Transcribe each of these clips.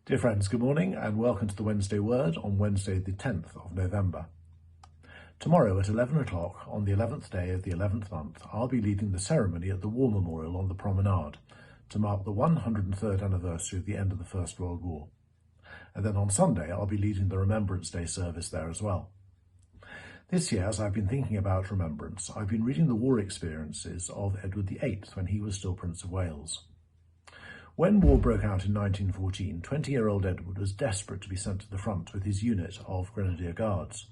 Dear friends, good morning and welcome to the Wednesday Word on Wednesday the 10th of November. Tomorrow at 11 o'clock on the 11th day of the 11th month, I'll be leading the ceremony at the War Memorial on the Promenade to mark the 103rd anniversary of the end of the First World War. And then on Sunday, I'll be leading the Remembrance Day service there as well. This year, as I've been thinking about remembrance, I've been reading the war experiences of Edward VIII when he was still Prince of Wales. When war broke out in 1914, 20-year-old Edward was desperate to be sent to the front with his unit of Grenadier Guards.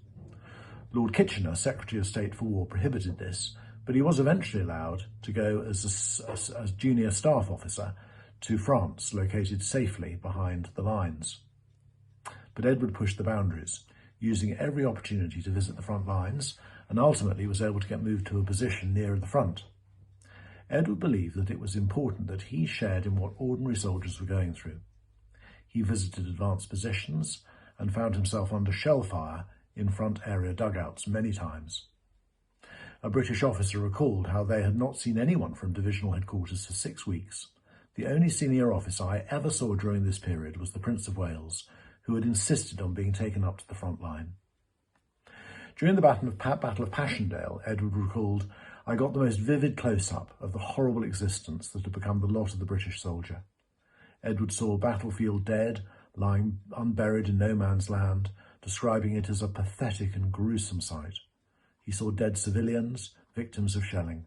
Lord Kitchener, Secretary of State for War, prohibited this, but he was eventually allowed to go as junior staff officer to France, located safely behind the lines. But Edward pushed the boundaries, using every opportunity to visit the front lines, and ultimately was able to get moved to a position nearer the front. Edward believed that it was important that he shared in what ordinary soldiers were going through. He visited advanced positions and found himself under shell fire in front area dugouts many times. A British officer recalled how they had not seen anyone from divisional headquarters for 6 weeks. The only senior officer I ever saw during this period was the Prince of Wales, who had insisted on being taken up to the front line. During the Battle of Passchendaele, Edward recalled, "I got the most vivid close-up of the horrible existence that had become the lot of the British soldier. Edward saw a battlefield dead, lying unburied in no man's land, describing it as a pathetic and gruesome sight. He saw dead civilians, victims of shelling.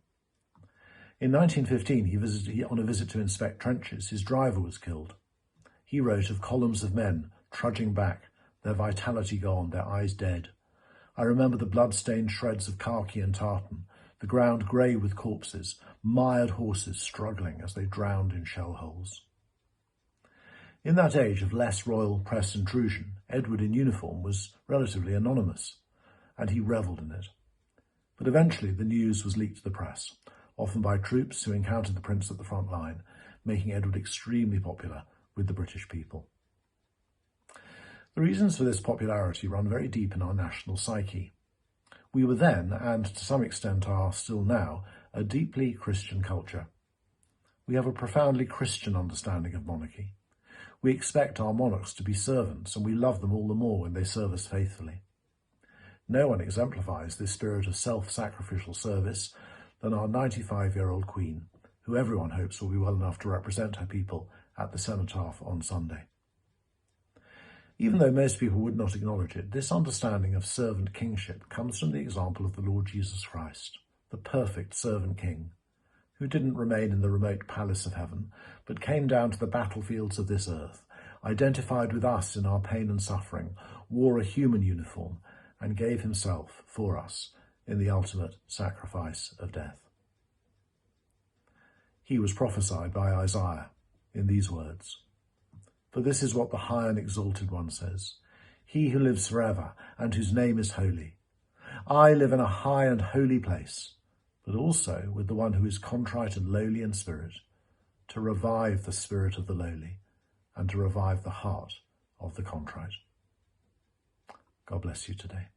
In 1915, on a visit to inspect trenches, his driver was killed. He wrote of columns of men trudging back, their vitality gone, their eyes dead. I remember the blood-stained shreds of khaki and tartan, the ground grey with corpses, mired horses struggling as they drowned in shell holes." In that age of less royal press intrusion, Edward in uniform was relatively anonymous, and he revelled in it. But eventually the news was leaked to the press, often by troops who encountered the prince at the front line, making Edward extremely popular with the British people. The reasons for this popularity run very deep in our national psyche. We were then, and to some extent are still now, a deeply Christian culture. We have a profoundly Christian understanding of monarchy. We expect our monarchs to be servants, and we love them all the more when they serve us faithfully. No one exemplifies this spirit of self-sacrificial service than our 95-year-old Queen, who everyone hopes will be well enough to represent her people at the cenotaph on Sunday. Even though most people would not acknowledge it, this understanding of servant kingship comes from the example of the Lord Jesus Christ, the perfect servant king, who didn't remain in the remote palace of heaven, but came down to the battlefields of this earth, identified with us in our pain and suffering, wore a human uniform, and gave himself for us in the ultimate sacrifice of death. He was prophesied by Isaiah in these words, "For this is what the high and exalted one says, he who lives forever and whose name is holy. I live in a high and holy place, but also with the one who is contrite and lowly in spirit, to revive the spirit of the lowly and to revive the heart of the contrite." God bless you today.